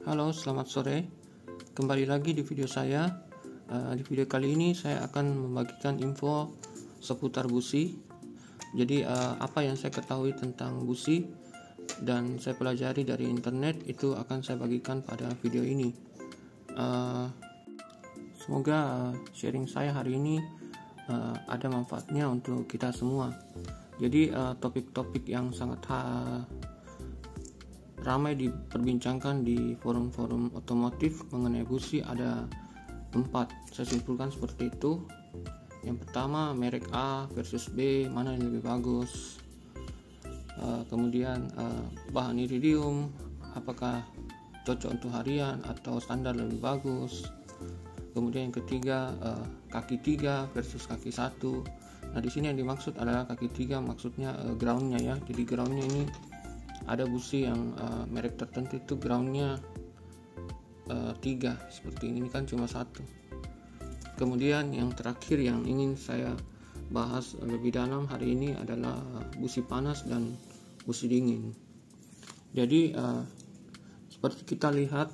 Halo, selamat sore. Kembali lagi di video saya. Di video kali ini saya akan membagikan info seputar busi. Jadi apa yang saya ketahui tentang busi dan saya pelajari dari internet itu akan saya bagikan pada video ini. Semoga sharing saya hari ini ada manfaatnya untuk kita semua. Jadi topik-topik yang sangat ramai diperbincangkan di forum-forum otomotif mengenai busi ada 4. Saya simpulkan seperti itu. Yang pertama, merek A versus B, mana yang lebih bagus. Kemudian bahan iridium, apakah cocok untuk harian atau standar lebih bagus. Kemudian yang ketiga, kaki 3 versus kaki 1. Nah, di sini yang dimaksud adalah kaki 3, maksudnya groundnya ya. Jadi groundnya ini ada busi yang merek tertentu itu groundnya 3 seperti ini kan cuma 1. Kemudian yang terakhir yang ingin saya bahas lebih dalam hari ini adalah busi panas dan busi dingin. Jadi seperti kita lihat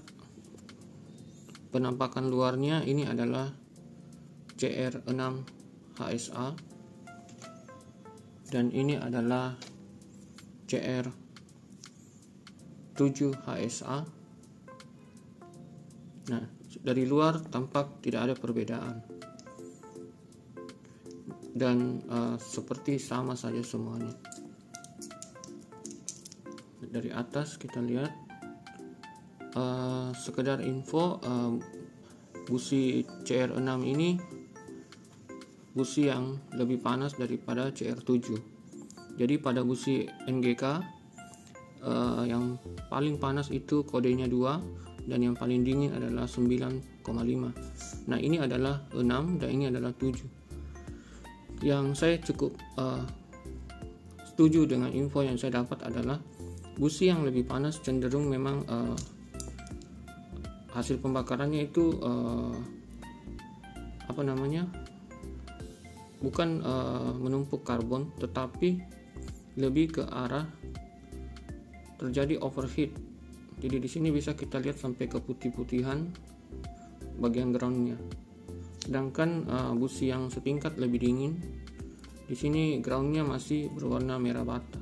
penampakan luarnya ini adalah CR6 HSA dan ini adalah CR7 HSA. Nah, dari luar tampak tidak ada perbedaan dan seperti sama saja semuanya. Dari atas kita lihat sekedar info, busi CR6 ini busi yang lebih panas daripada CR7. Jadi pada busi NGK yang paling panas itu kodenya 2 dan yang paling dingin adalah 9,5. Nah, ini adalah 6 dan ini adalah 7. Yang saya cukup setuju dengan info yang saya dapat adalah busi yang lebih panas cenderung memang hasil pembakarannya itu bukan menumpuk karbon, tetapi lebih ke arah terjadi overheat. Jadi di sini bisa kita lihat sampai ke putih-putihan bagian groundnya. Sedangkan busi yang setingkat lebih dingin, di sini groundnya masih berwarna merah bata.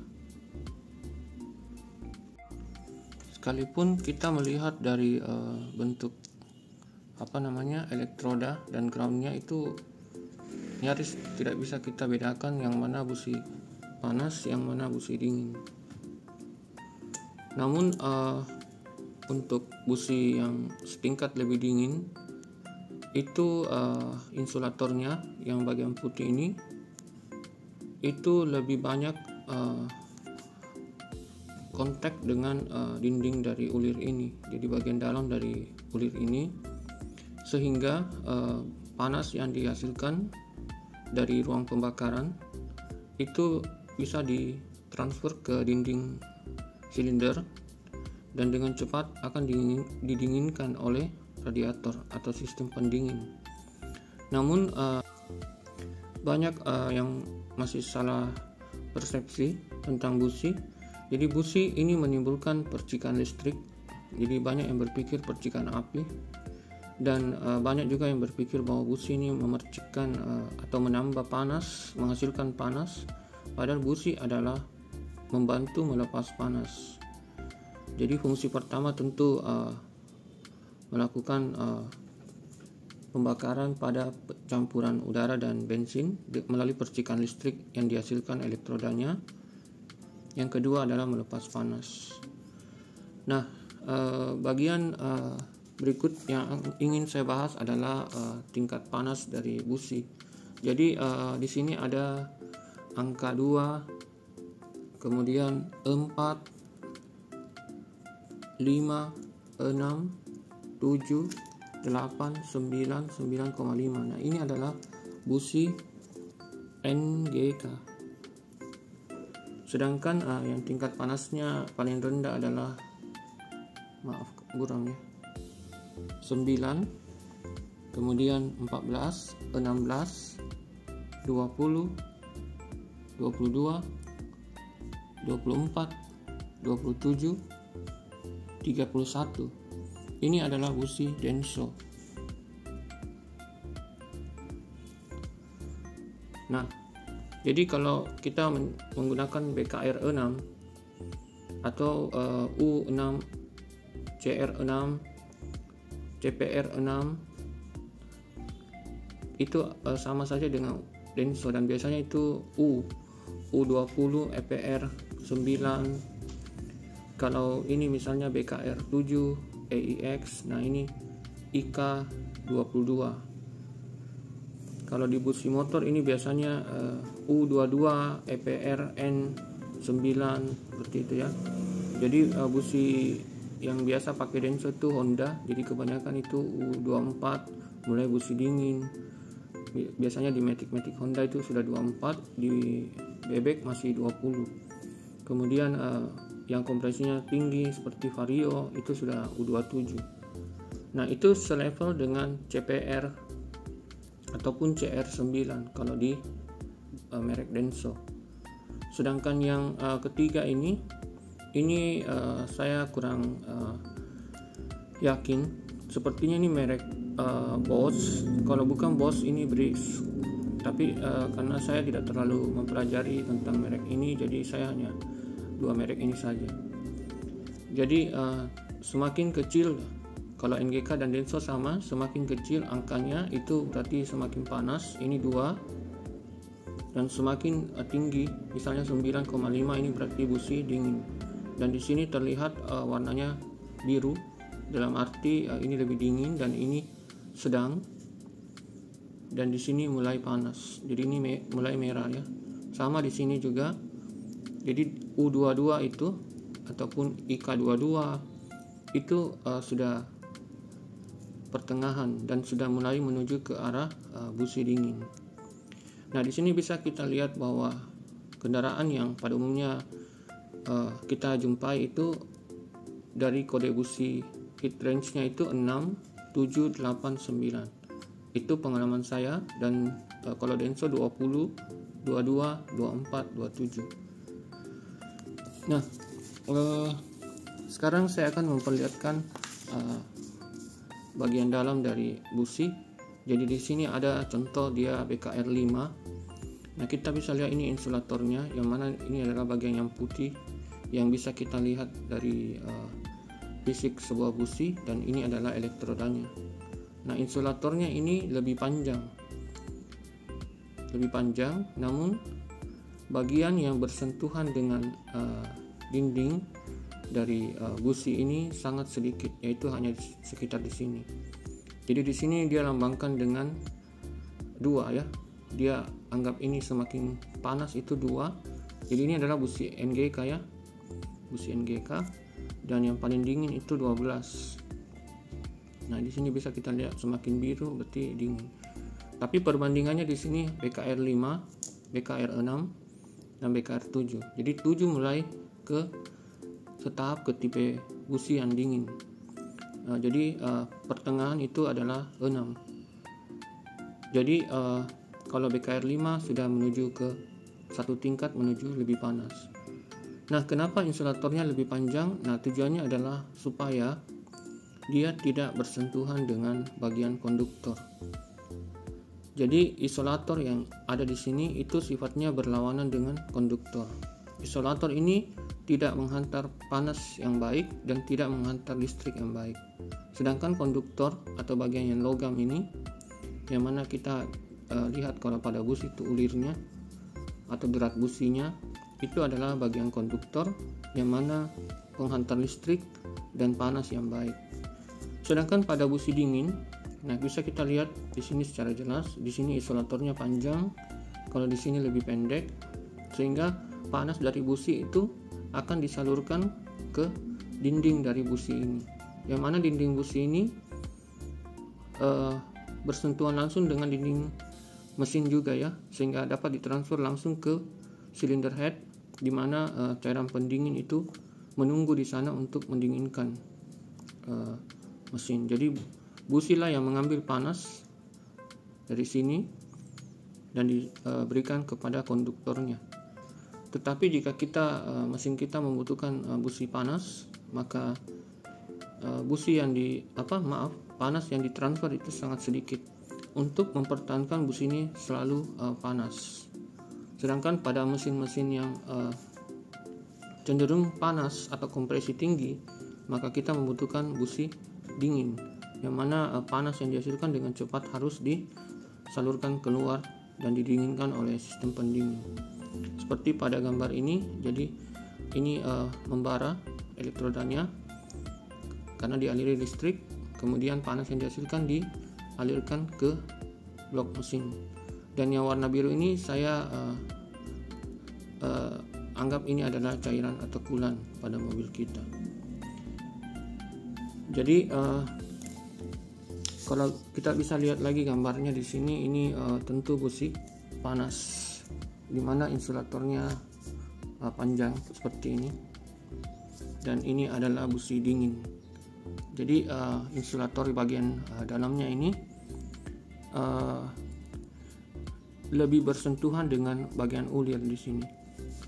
Sekalipun kita melihat dari bentuk elektroda dan groundnya itu nyaris tidak bisa kita bedakan yang mana busi panas, yang mana busi dingin. Namun untuk busi yang setingkat lebih dingin itu insulatornya yang bagian putih ini itu lebih banyak kontak dengan dinding dari ulir ini, jadi bagian dalam dari ulir ini, sehingga panas yang dihasilkan dari ruang pembakaran itu bisa ditransfer ke dinding silinder dan dengan cepat akan didinginkan oleh radiator atau sistem pendingin. Namun banyak yang masih salah persepsi tentang busi. Jadi busi ini menimbulkan percikan listrik. Jadi banyak yang berpikir percikan api dan banyak juga yang berpikir bahwa busi ini memercikkan atau menambah panas, menghasilkan panas, padahal busi adalah membantu melepas panas. Jadi fungsi pertama tentu melakukan pembakaran pada campuran udara dan bensin melalui percikan listrik yang dihasilkan elektrodanya. Yang kedua adalah melepas panas. Nah, bagian berikut yang ingin saya bahas adalah tingkat panas dari busi. Jadi di sini ada angka 2, kemudian 4, 5, 6, 7, 8, 9, 9,5. Nah, ini adalah busi NGK. Sedangkan yang tingkat panasnya paling rendah adalah 9, kemudian 14, 16, 20, 22, 24, 27, 31. Ini adalah busi Denso. Nah, jadi kalau kita menggunakan BKR6 atau U6, CR6, CPR6 itu sama saja dengan Denso, dan biasanya itu U20, EPR 9. Kalau ini misalnya BKR 7, EIX, nah ini IK 22. Kalau di busi motor ini biasanya U22, EPR N9 seperti itu ya. Jadi busi yang biasa pakai Denso itu Honda, jadi kebanyakan itu U24, mulai busi dingin. Biasanya di Matic Honda itu sudah 24, di bebek masih 20. Kemudian yang kompresinya tinggi seperti Vario itu sudah U27. Nah, itu selevel dengan CPR ataupun CR9 kalau di merek Denso. Sedangkan yang ketiga ini saya kurang yakin, sepertinya ini merek Bosch. Kalau bukan Bosch ini Briggs, tapi karena saya tidak terlalu mempelajari tentang merek ini, jadi saya hanya dua merek ini saja. Jadi semakin kecil, kalau NGK dan Denso sama, semakin kecil angkanya itu berarti semakin panas, ini 2. Dan semakin tinggi, misalnya 9,5, ini berarti busi dingin. Dan di sini terlihat warnanya biru, dalam arti ini lebih dingin dan ini sedang. Dan di sini mulai panas. Jadi ini mulai merah ya. Sama di sini juga. Jadi U22 itu ataupun IK22 itu sudah pertengahan dan sudah mulai menuju ke arah busi dingin. Nah, di sini bisa kita lihat bahwa kendaraan yang pada umumnya kita jumpai itu dari kode busi heat range-nya itu 6, 7, 8, 9. Itu pengalaman saya, dan kalau Denso 20, 22, 24, 27. Nah, sekarang saya akan memperlihatkan bagian dalam dari busi. Jadi di sini ada contoh dia BKR 5. Nah, kita bisa lihat ini insulatornya, yang mana ini adalah bagian yang putih yang bisa kita lihat dari fisik sebuah busi, dan ini adalah elektrodanya. Nah, insulatornya ini lebih panjang, namun bagian yang bersentuhan dengan dinding dari busi ini sangat sedikit, yaitu hanya sekitar di sini. Jadi di sini dia lambangkan dengan 2 ya. Dia anggap ini semakin panas itu 2. Jadi ini adalah busi NGK ya. Busi NGK, dan yang paling dingin itu 12. Nah, di sini bisa kita lihat semakin biru berarti dingin. Tapi perbandingannya di sini BKR 5, BKR 6, dan BKR 7. Jadi 7 mulai ke setahap ke tipe busi yang dingin. Jadi pertengahan itu adalah 6. Jadi kalau BKR 5 sudah menuju ke satu tingkat menuju lebih panas. Nah, kenapa insulatornya lebih panjang? Nah, tujuannya adalah supaya dia tidak bersentuhan dengan bagian konduktor. Jadi isolator yang ada di sini itu sifatnya berlawanan dengan konduktor. Isolator ini tidak menghantar panas yang baik dan tidak menghantar listrik yang baik. Sedangkan konduktor atau bagian yang logam ini, yang mana kita lihat kalau pada busi itu ulirnya atau derat businya, itu adalah bagian konduktor yang mana penghantar listrik dan panas yang baik. Sedangkan pada busi dingin, nah bisa kita lihat di sini secara jelas, di sini isolatornya panjang, kalau di sini lebih pendek, sehingga panas dari busi itu akan disalurkan ke dinding dari busi ini. Yang mana dinding busi ini bersentuhan langsung dengan dinding mesin juga ya, sehingga dapat ditransfer langsung ke silinder head, di mana cairan pendingin itu menunggu di sana untuk mendinginkan mesin. Jadi busilah yang mengambil panas dari sini dan diberikan kepada konduktornya. Tetapi jika mesin kita membutuhkan busi panas, maka panas yang ditransfer itu sangat sedikit untuk mempertahankan bus ini selalu panas. Sedangkan pada mesin-mesin yang cenderung panas atau kompresi tinggi, maka kita membutuhkan busi dingin, yang mana panas yang dihasilkan dengan cepat harus disalurkan keluar dan didinginkan oleh sistem pendingin. Seperti pada gambar ini, jadi ini membara elektrodanya karena dialiri listrik, kemudian panas yang dihasilkan dialirkan ke blok mesin. Dan yang warna biru ini saya anggap ini adalah cairan atau coolant pada mobil kita. Jadi kalau kita bisa lihat lagi gambarnya di sini, ini tentu busi panas, dimana insulatornya panjang seperti ini, dan ini adalah busi dingin. Jadi insulator di bagian dalamnya ini lebih bersentuhan dengan bagian ulir di sini,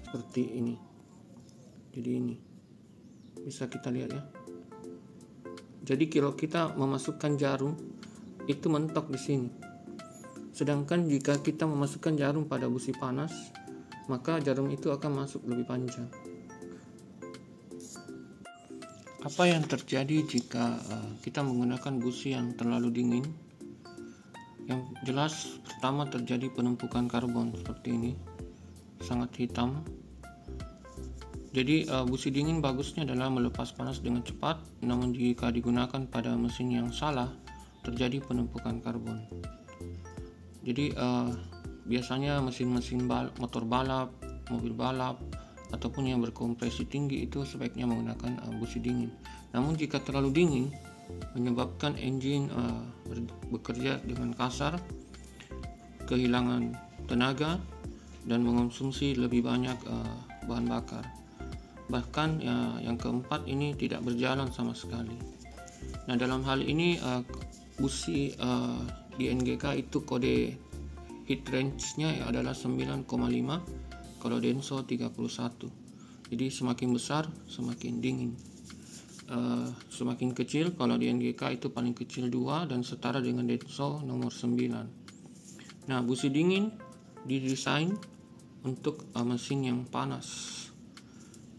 seperti ini. Jadi ini bisa kita lihat ya. Jadi kalau kita memasukkan jarum itu mentok di sini. Sedangkan jika kita memasukkan jarum pada busi panas, maka jarum itu akan masuk lebih panjang. Apa yang terjadi jika kita menggunakan busi yang terlalu dingin? Yang jelas pertama terjadi penumpukan karbon seperti ini, sangat hitam. Jadi busi dingin bagusnya adalah melepas panas dengan cepat, namun jika digunakan pada mesin yang salah, terjadi penumpukan karbon. Jadi biasanya mesin-mesin motor balap, mobil balap, ataupun yang berkompresi tinggi itu sebaiknya menggunakan busi dingin. Namun jika terlalu dingin, menyebabkan engine bekerja dengan kasar, kehilangan tenaga, dan mengonsumsi lebih banyak bahan bakar. Bahkan yang keempat ini tidak berjalan sama sekali. Nah, dalam hal ini busi di NGK itu kode heat range-nya adalah 9,5, kalau Denso 31. Jadi semakin besar semakin dingin. Semakin kecil kalau di NGK itu paling kecil 2 dan setara dengan Denso nomor 9. Nah, busi dingin didesain untuk mesin yang panas,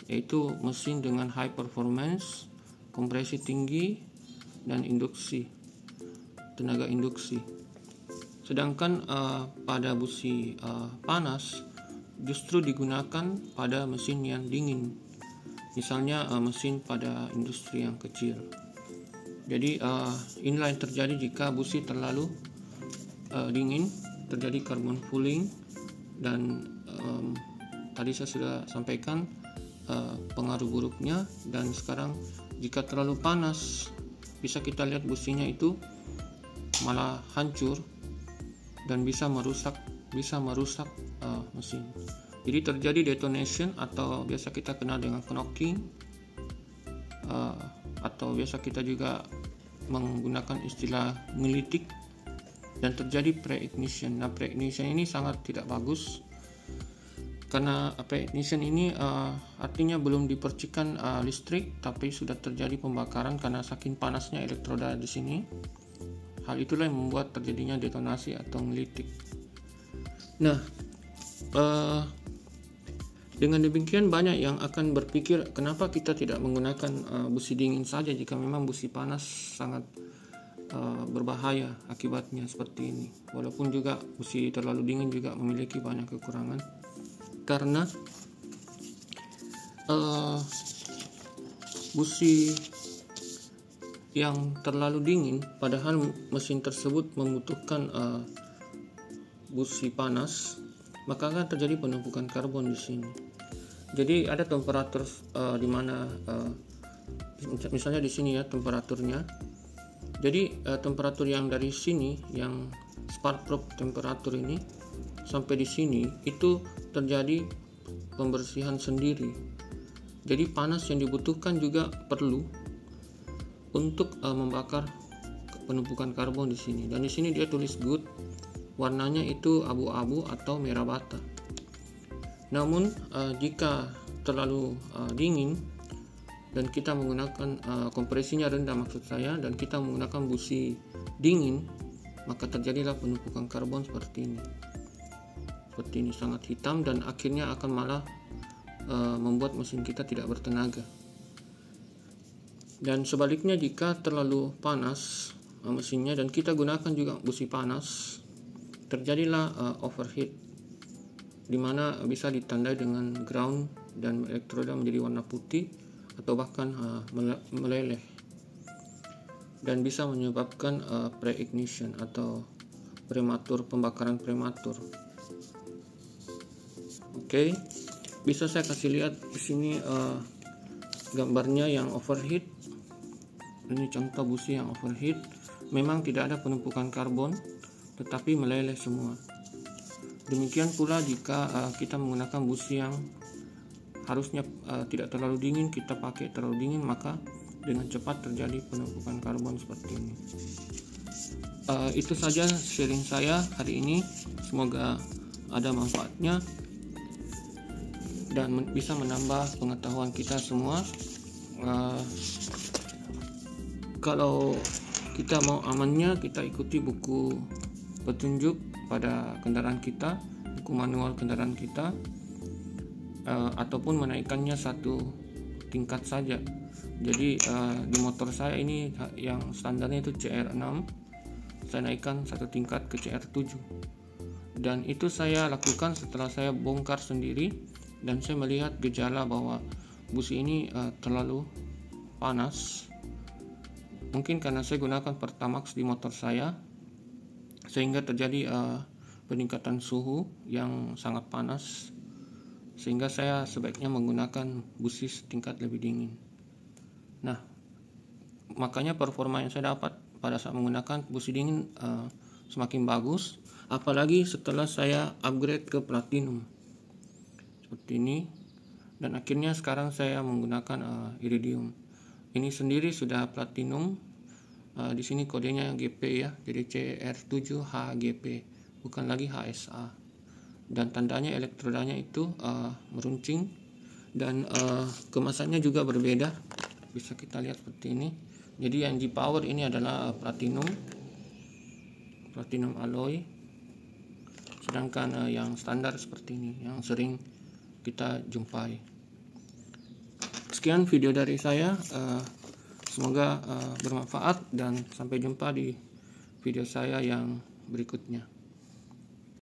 yaitu mesin dengan high performance, kompresi tinggi, dan tenaga induksi. Sedangkan pada busi panas justru digunakan pada mesin yang dingin, misalnya mesin pada industri yang kecil. Jadi inilah yang terjadi jika busi terlalu dingin, terjadi carbon pooling, dan tadi saya sudah sampaikan pengaruh buruknya. Dan sekarang jika terlalu panas, bisa kita lihat businya itu malah hancur dan bisa merusak mesin. Jadi terjadi detonation, atau biasa kita kenal dengan knocking, atau biasa kita juga menggunakan istilah ngelitik, dan terjadi pre-ignition. Nah, pre-ignition ini sangat tidak bagus, karena pre-ignition ini artinya belum dipercikan listrik, tapi sudah terjadi pembakaran karena saking panasnya elektroda di sini. Hal itulah yang membuat terjadinya detonasi atau ngelitik. Nah, dengan demikian banyak yang akan berpikir, kenapa kita tidak menggunakan busi dingin saja jika memang busi panas sangat berbahaya akibatnya seperti ini. Walaupun juga busi terlalu dingin juga memiliki banyak kekurangan, karena busi yang terlalu dingin, padahal mesin tersebut membutuhkan busi panas, maka akan terjadi penumpukan karbon di sini. Jadi ada temperatur di mana misalnya di sini ya temperaturnya. Jadi temperatur yang dari sini, yang spark plug temperatur ini sampai di sini itu terjadi pembersihan sendiri. Jadi panas yang dibutuhkan juga perlu untuk membakar penumpukan karbon di sini. Dan di sini dia tulis good, warnanya itu abu-abu atau merah bata. Namun jika terlalu dingin, dan kita menggunakan kompresinya rendah maksud saya, dan kita menggunakan busi dingin, maka terjadilah penumpukan karbon seperti ini. Seperti ini, sangat hitam, dan akhirnya akan malah membuat mesin kita tidak bertenaga. Dan sebaliknya, jika terlalu panas mesinnya dan kita gunakan juga busi panas, terjadilah overheat, dimana bisa ditandai dengan ground dan elektroda menjadi warna putih atau bahkan meleleh, dan bisa menyebabkan pre-ignition atau pembakaran prematur. Oke, bisa saya kasih lihat di sini gambarnya yang overheat. Ini contoh busi yang overheat. Memang tidak ada penumpukan karbon, tetapi meleleh semua. Demikian pula jika kita menggunakan busi yang harusnya tidak terlalu dingin, kita pakai terlalu dingin, maka dengan cepat terjadi penumpukan karbon seperti ini. Itu saja sharing saya hari ini. Semoga ada manfaatnya dan bisa menambah pengetahuan kita semua. Kalau kita mau amannya, kita ikuti buku petunjuk pada kendaraan kita, buku manual kendaraan kita, ataupun menaikkannya satu tingkat saja. Jadi di motor saya ini yang standarnya itu CR6, saya naikkan satu tingkat ke CR7, dan itu saya lakukan setelah saya bongkar sendiri dan saya melihat gejala bahwa busi ini terlalu panas. Mungkin karena saya gunakan Pertamax di motor saya, sehingga terjadi peningkatan suhu yang sangat panas, sehingga saya sebaiknya menggunakan busi setingkat lebih dingin. Nah, makanya performa yang saya dapat pada saat menggunakan busi dingin semakin bagus, apalagi setelah saya upgrade ke platinum seperti ini, dan akhirnya sekarang saya menggunakan iridium. Ini sendiri sudah platinum. Di sini kodenya GP ya, jadi CR7HGP, bukan lagi HSA. Dan tandanya elektrodanya itu meruncing, dan kemasannya juga berbeda. Bisa kita lihat seperti ini. Jadi yang di power ini adalah platinum alloy, sedangkan yang standar seperti ini yang sering kita jumpai. Sekian video dari saya, semoga bermanfaat, dan sampai jumpa di video saya yang berikutnya.